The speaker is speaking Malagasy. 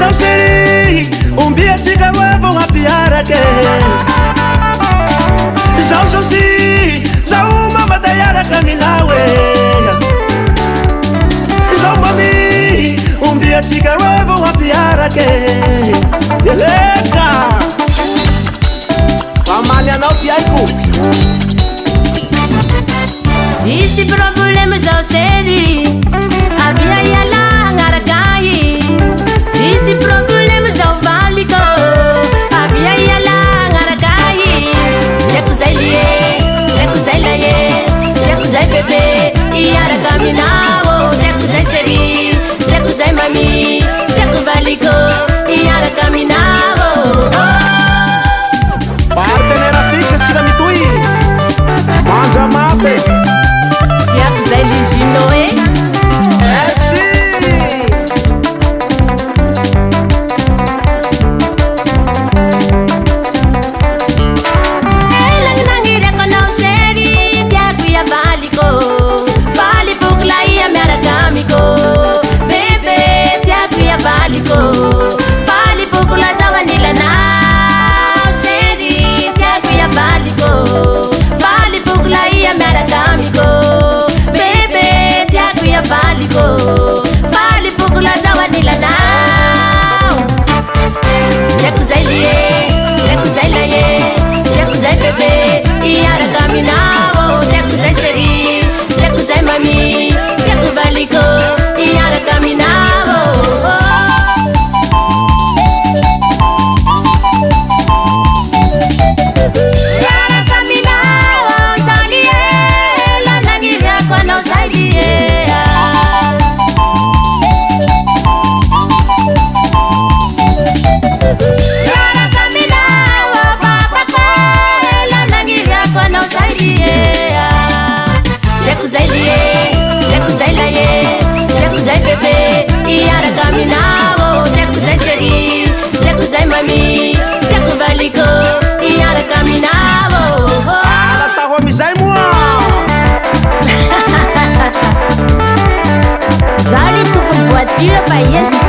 Zao seri umbia sika wevo hapiarake Zao sosi Zao mama dayara kamilawe Zao mami umbia sika wevo hapiarake Yeleka Pamani anao piaiku Disse problema já seri Havia yala ngarakai Disse problema já valiko Havia yala ngarakai Yakuzai laye Yakuzai bebe Iara caminao Yakuzai seri Yakuzai mami Yakuvaliko Iara caminao Partenera fixa tira mitui Manja mate Yakuzai ligino Fale pouco la zawanila now Yakuzai laye Yakuzai bebe Iara caminao Yakuzai seri Yakuzai mami Yakuvaliko Iara caminao Iara caminao Salie La nangira quando salie Yakuzai laye Yakuzai bebe Iara caminao Yakuzai seri Yakuzai mami Yakuvaliko Iara caminao Ala tsaho amizay moa Zari tupo voiture fa yes